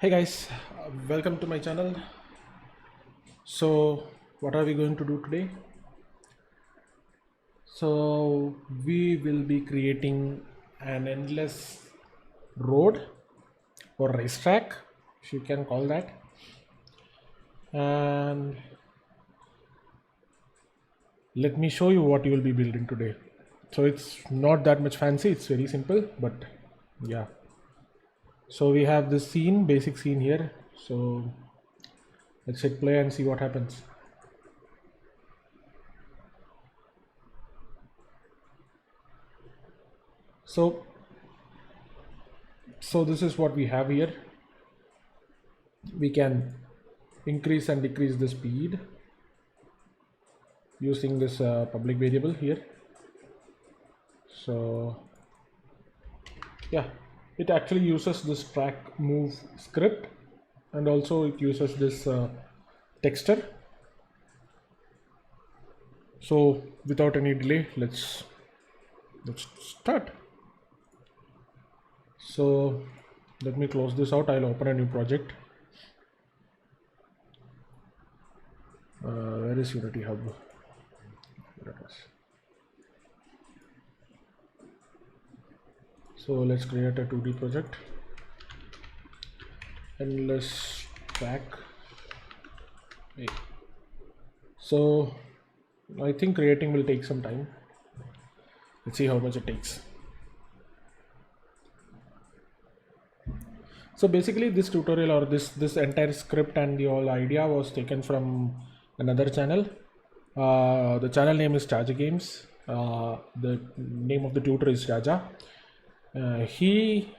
Hey guys, welcome to my channel. So, what are we going to do today? So, we will be creating an endless road or racetrack, if you can call that. And let me show you what you will be building today. So, it's not that much fancy, it's very simple, but yeah. So, we have this scene, basic scene here. So, let's hit play and see what happens. So this is what we have here. We can increase and decrease the speed using this public variable here. So yeah, it actually uses this track move script, and also it uses this texture. So without any delay, let's start. So let me close this out. I'll open a new project. Where is Unity Hub? There it is. So let's create a 2D project. Endless track. Hey. So I think creating will take some time. Let's see how much it takes. So basically this tutorial or this entire script and the whole idea was taken from another channel. The channel name is Jaja Games. The name of the tutor is Jaja. He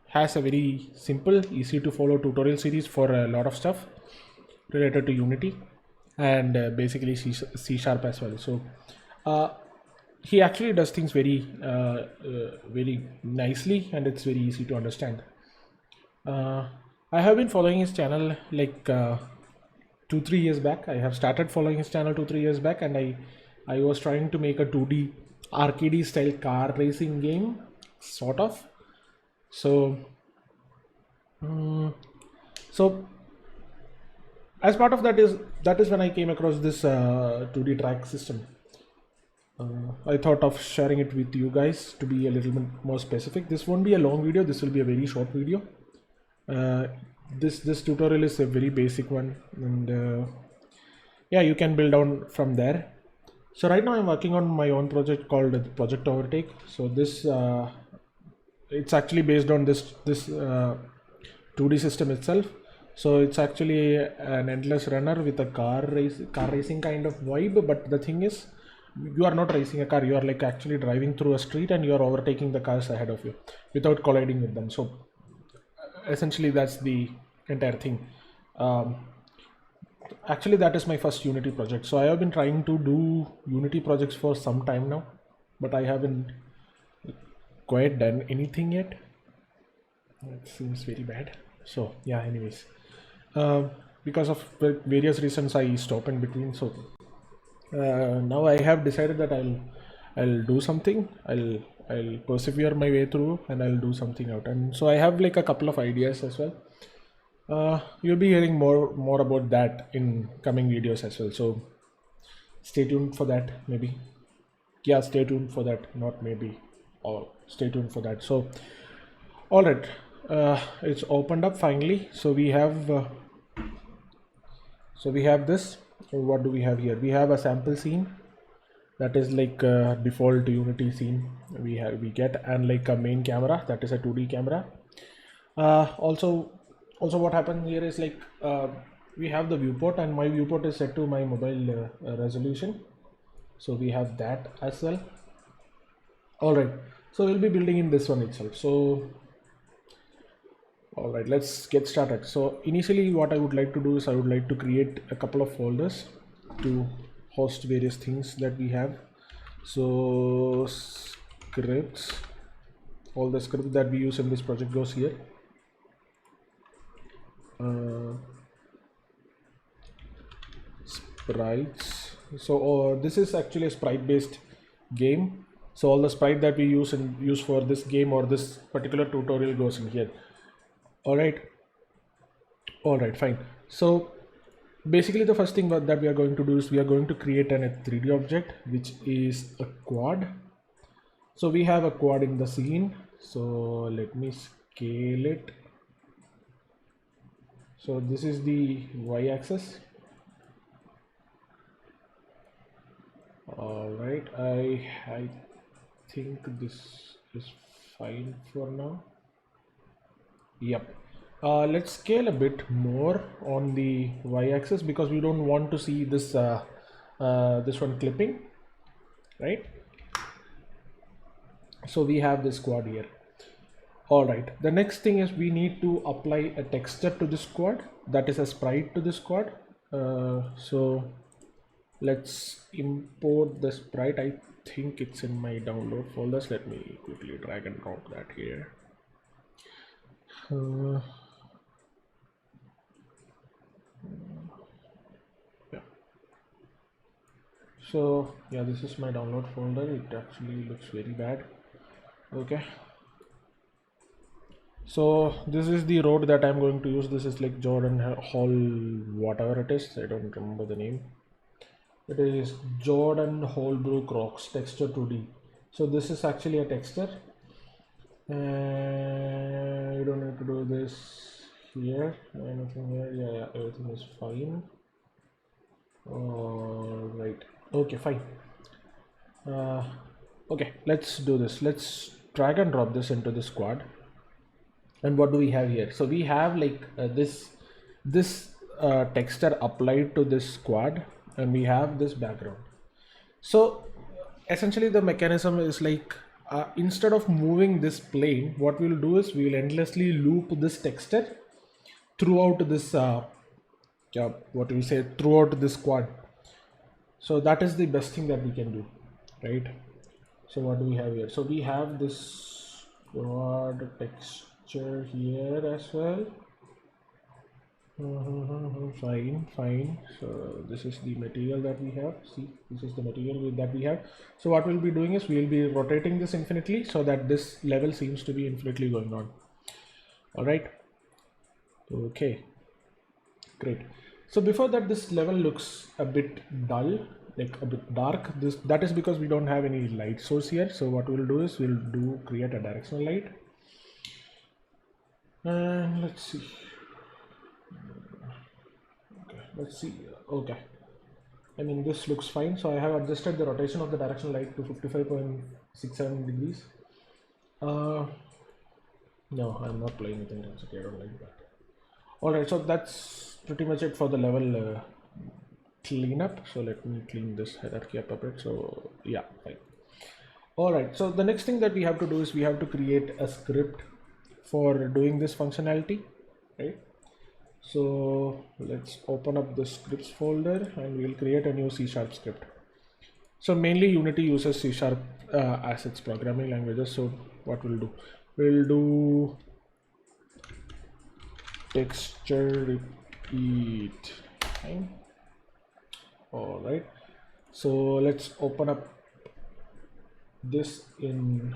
has a very simple, easy to follow tutorial series for a lot of stuff related to Unity and basically C# as well. So he actually does things very nicely, and it's very easy to understand. I have been following his channel like 2-3 years back. I have started following his channel 2-3 years back, and I was trying to make a 2D arcade style car racing game, sort of. So as part of that is when I came across this 2D track system. I thought of sharing it with you guys to be a little bit more specific. This won't be a long video. This will be a very short video. This tutorial is a very basic one, and yeah, you can build on from there. So right now I'm working on my own project called Project Overtake. So this it's actually based on this 2D system itself. So it's actually an endless runner with a car racing kind of vibe. But the thing is, you are not racing a car. You are like actually driving through a street, and you are overtaking the cars ahead of you without colliding with them. So essentially that's the entire thing. Actually that is my first Unity project. So I have been trying to do Unity projects for some time now, but I haven't quite done anything yet. It seems very bad. So yeah, anyways, because of various reasons I stopped in between. So now I have decided that I'll do something. I'll persevere my way through, and I'll do something out. And so I have like a couple of ideas as well. You'll be hearing more about that in coming videos as well. So stay tuned for that. Maybe, yeah, stay tuned for that. Not maybe, or stay tuned for that. So all right, it's opened up finally. So we have this. So what do we have here? We have a sample scene that is like default Unity scene we get, and like a main camera that is a 2D camera. Also what happens here is like we have the viewport, and my viewport is set to my mobile resolution. So we have that as well. All right, so we'll be building in this one itself. So all right, let's get started. So initially what I would like to do is I would like to create a couple of folders to host various things that we have. So scripts, all the script that we use in this project goes here. Sprites. So this is actually a sprite based game. So all the sprite that we use for this game or this particular tutorial goes in here. All right. All right, fine. So basically the first thing that we are going to do is we are going to create a 3D object, which is a quad. So we have a quad in the scene. So let me scale it. So this is the y-axis. All right, I think this is fine for now. Yep. Let's scale a bit more on the y-axis because we don't want to see this this one clipping, right? So we have this quad here. All right, the next thing is we need to apply a texture to this quad, that is a sprite to this quad. So let's import the sprite. I think it's in my download folders. Let me quickly drag and drop that here. Yeah. So yeah, this is my download folder. It actually looks very bad. Okay. So this is the road that I'm going to use. This is like Jordan Hall, whatever it is. I don't remember the name. It is Jordan Holbrook Rocks texture 2D. So this is actually a texture. And you don't need to do this here. Anything here? Yeah, everything is fine. All right. Okay, fine. Okay, let's do this. Let's drag and drop this into this quad. And what do we have here? So we have like this texture applied to this quad, and we have this background. So essentially the mechanism is like instead of moving this plane, what we'll do is we'll endlessly loop this texture throughout this throughout this quad. So that is the best thing that we can do, right? So what do we have here? So we have this quad texture here as well. Fine. So this is the material that we have. See, this is the material that we have. So what we'll be doing is we'll be rotating this infinitely so that this level seems to be infinitely going on. All right. Okay, great. So before that, this level looks a bit dull, like a bit dark. That is because we don't have any light source here. So what we'll do is we'll create a directional light. And let's see. Okay, let's see. Okay, I mean this looks fine. So I have adjusted the rotation of the directional light to 55.67 degrees. No, I'm not playing with intensity. I don't like that. All right, so that's pretty much it for the level cleanup. So let me clean this hierarchy up a bit. So yeah, fine. All right, so the next thing that we have to do is we have to create a script for doing this functionality, right? So let's open up the scripts folder and we'll create a new C# script. So mainly Unity uses C# as its programming languages. So what we'll do texture repeat time. All right, so let's open up this in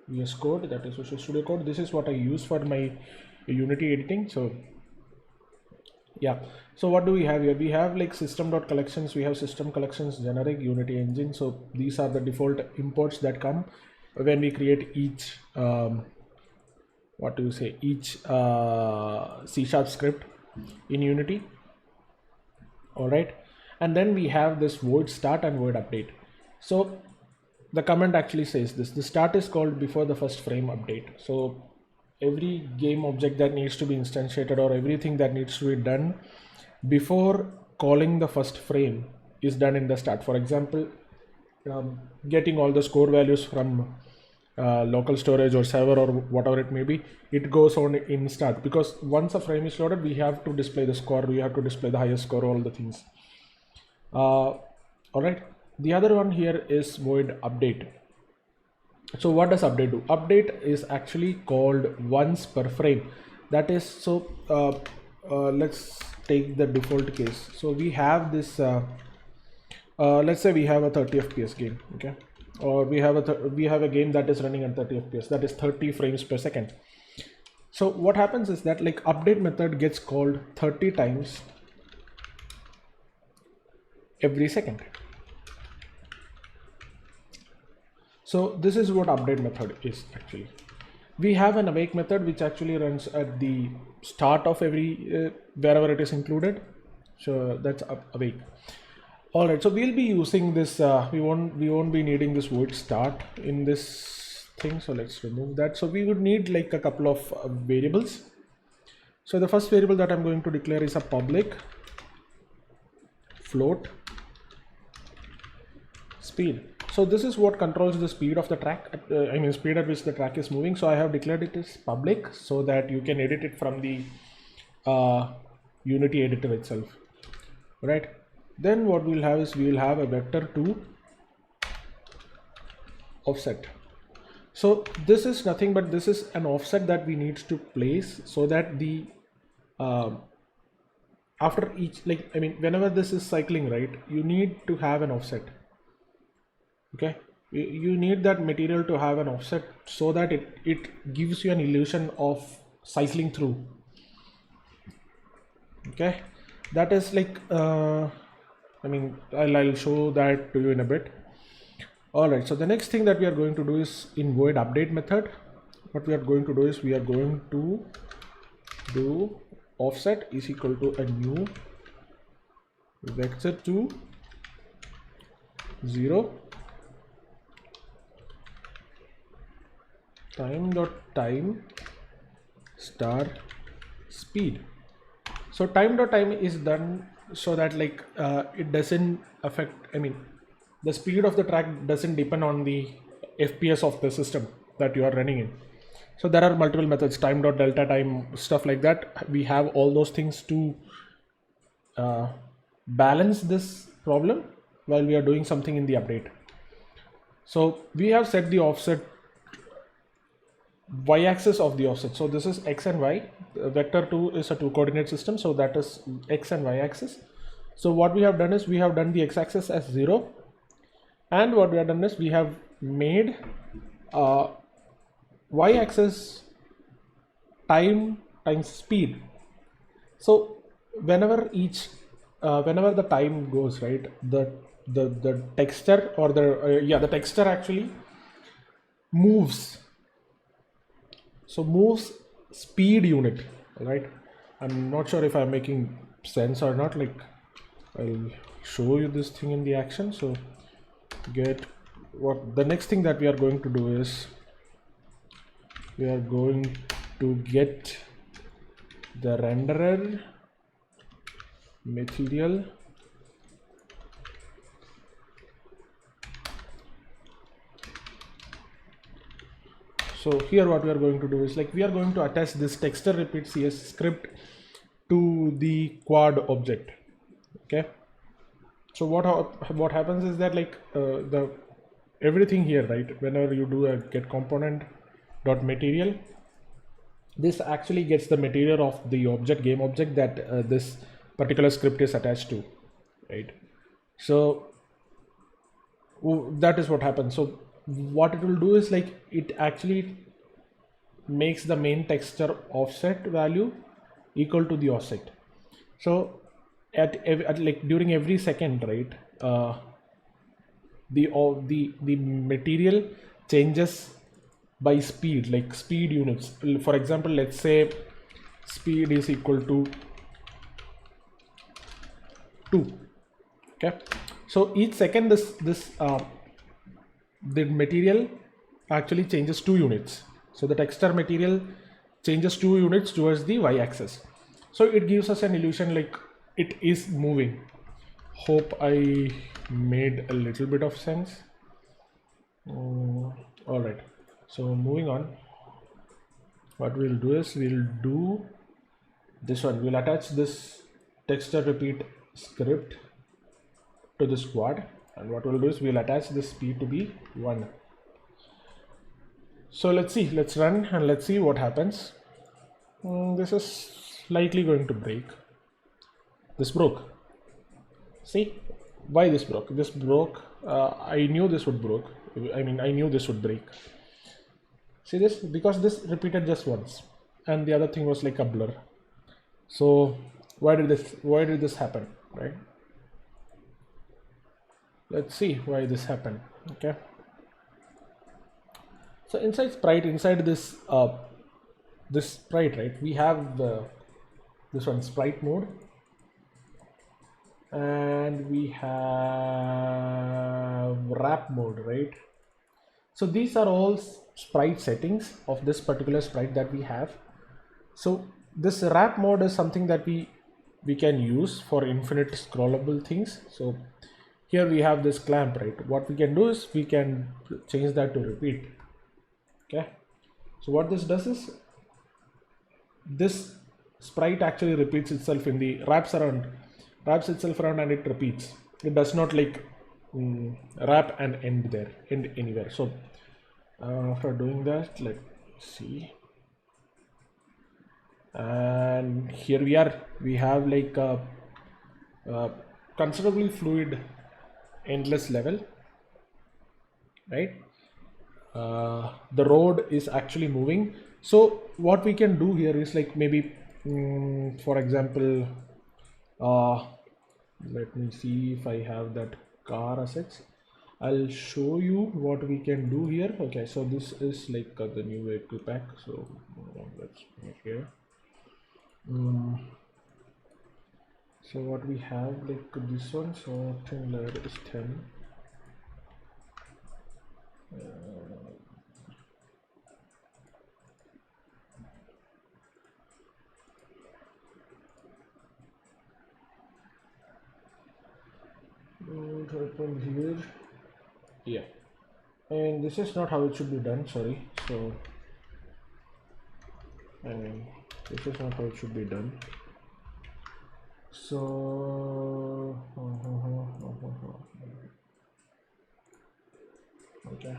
VS Code, that is Visual Studio Code. This is what I use for my Unity editing. So yeah, so what do we have here? We have like system.collections, we have system collections, generic, Unity engine. So these are the default imports that come when we create each C# script in Unity. All right, and then we have this void start and void update. So the comment actually says this: the start is called before the first frame update. So every game object that needs to be instantiated or everything that needs to be done before calling the first frame is done in the start. For example, getting all the score values from local storage or server or whatever it may be, it goes on in start, because once a frame is loaded, we have to display the score, we have to display the highest score, all the things. All right, the other one here is void update. So what does update do? Update is actually called once per frame. That is, so let's take the default case. So we have this let's say we have a 30 fps game, okay, or we have a game that is running at 30 fps, that is 30 frames per second. So what happens is that like update method gets called 30 times every second. So this is what update method is actually. We have an awake method which actually runs at the start of every wherever it is included. So that's awake. All right, so we'll be using this. We won't be needing this void start in this thing. So let's remove that. So we would need like a couple of variables. So the first variable that I'm going to declare is a public float speed. So this is what controls the speed of the track. I mean speed at which the track is moving. So I have declared it as public so that you can edit it from the Unity editor itself, right? Then what we'll have is we will have a vector2 offset. So this is nothing but this is an offset that we need to place so that the after each, like, I mean, whenever this is cycling, right, you need to have an offset. Okay, you need that material to have an offset so that it gives you an illusion of cycling through. Okay, that is like I mean, I'll show that to you in a bit. All right, so the next thing that we are going to do is in void update method, what we are going to do is we are going to do offset is equal to a new vector2 0 time star speed. So time is done so that like it doesn't affect, I mean the speed of the track doesn't depend on the FPS of the system that you are running in. So there are multiple methods, time.delta time, stuff like that. We have all those things to balance this problem while we are doing something in the update. So we have set the offset y-axis of the offset. So this is x and y. Vector2 is a 2-coordinate system, so that is x and y-axis. So what we have done is we have done the x-axis as 0, and what we have done is we have made y-axis time times speed. So whenever whenever the time goes, right, the texture or the texture actually moves. So moves speed unit, right? I'm not sure if I'm making sense or not. Like, I'll show you this thing in the action. So get what the next thing that we are going to do is we are going to get the renderer material So here what we are going to do is like we are going to attach this texture repeat CS script to the quad object. Okay. So what happens is that like everything here, right? Whenever you do a get component dot material, this actually gets the material of the object game object that this particular script is attached to, right? So that is what happens. So what it will do is like it actually makes the main texture offset value equal to the offset. So at like during every second, right, the material changes by speed, like speed units. For example, let's say speed is equal to 2. Okay, so each second the material actually changes 2 units. So the texture material changes 2 units towards the y-axis. So it gives us an illusion like it is moving. Hope I made a little bit of sense. All right, so moving on, what we'll do is we'll do this one. We'll attach this texture repeat script to this quad, and what we'll do is we'll attach this speed to be 1. So let's run and let's see what happens. This is likely going to break. This broke. See why this broke? This broke. I knew this would broke. I mean, I knew this would break. See this? Because this repeated just once. and the other thing was like a blur. So why did this happen, right? Let's see why this happened. Okay, so inside sprite, inside this sprite, right, we have this one sprite mode, and we have wrap mode, right? So these are all sprite settings of this particular sprite that we have. So this wrap mode is something that we can use for infinite scrollable things. So here we have this clamp, right? What we can do is we can change that to repeat. Okay, so what this does is this sprite actually repeats itself in the wraps itself around, and it repeats. It does not like wrap and end anywhere. So after doing that, let's see, and here we have like a considerably fluid endless level, right? The road is actually moving. So what we can do here is like maybe for example, let me see if I have that car assets. I'll show you what we can do here. Okay, so this is like the new vehicle pack. So let's make here. So what we have like this one, so sorting layer is 10. What happened here? Yeah, and this is not how it should be done, sorry. So this is not how it should be done. So okay,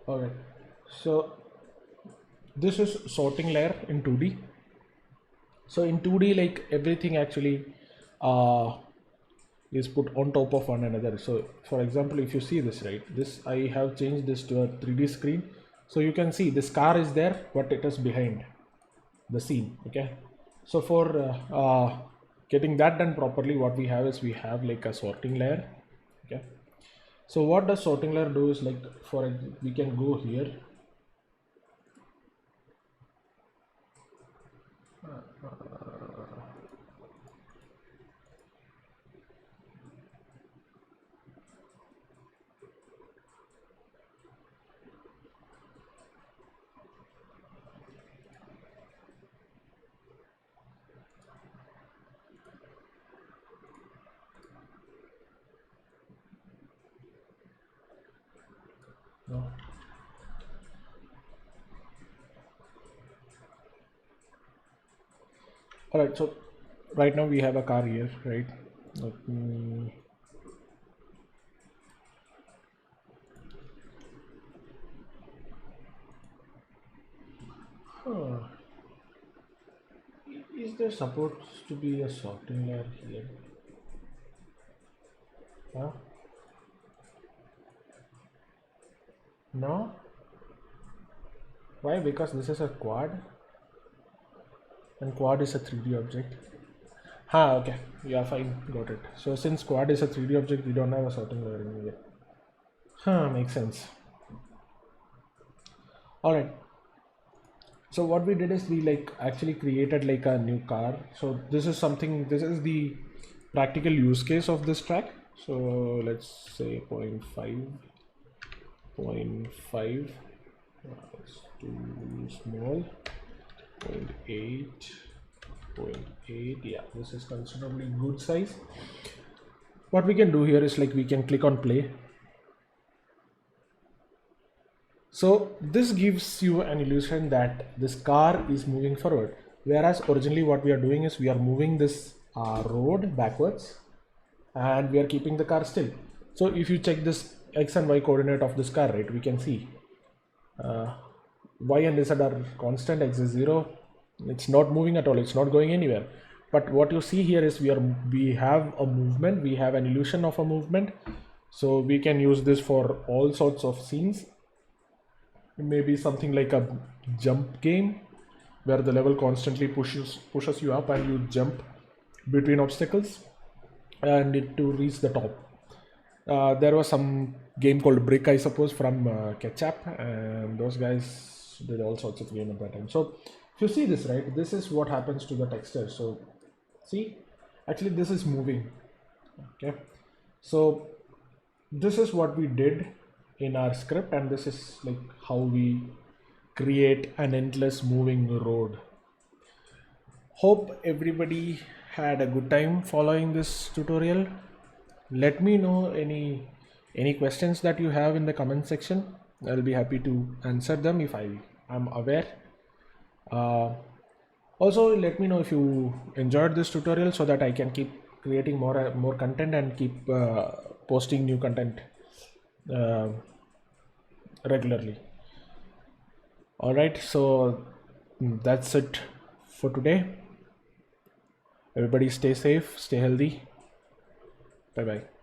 okay, so this is sorting layer in 2D. So in 2D, like everything actually is put on top of one another. So for example, if you see this, right, this I have changed this to a 3D screen. So you can see this car is there, but it is behind the scene. Okay, so for getting that done properly, what we have is we have like a sorting layer. Okay, so what does sorting layer do is like we can go here. No. All right, so right now we have a car here, right? Let me is there supposed to be a sorting layer here? Huh? No? Why? Because this is a quad, and quad is a 3D object. Okay, yeah, fine, got it. So since quad is a 3D object, we don't have a sorting layer in here. Makes sense. All right. So what we did is we like actually created like a new car. So this is the practical use case of this track. So let's say 0.5. It's too small. 0.8. Yeah, this is considerably good size. What we can do here is like we can click on play. So this gives you an illusion that this car is moving forward, whereas originally what we are doing is we are moving this road backwards and we are keeping the car still. So if you check this x and y coordinate of this car, right, we can see y and z are constant, x is 0, it's not moving at all, it's not going anywhere. But what you see here is we have a movement, we have an illusion of a movement, so we can use this for all sorts of scenes. Maybe something like a jump game where the level constantly pushes you up and you jump between obstacles and to reach the top. There was some game called Brick, I suppose, from Ketchup, and those guys did all sorts of game at that time. So if you see this, right, this is what happens to the texture. So see, actually this is moving. Okay, so this is what we did in our script, and this is like how we create an endless moving road. Hope everybody had a good time following this tutorial. Let me know any questions that you have in the comment section. I'll be happy to answer them if I am aware. Also, let me know if you enjoyed this tutorial so that I can keep creating more content and keep posting new content regularly. All right, so that's it for today. Everybody stay safe, stay healthy. Bye bye.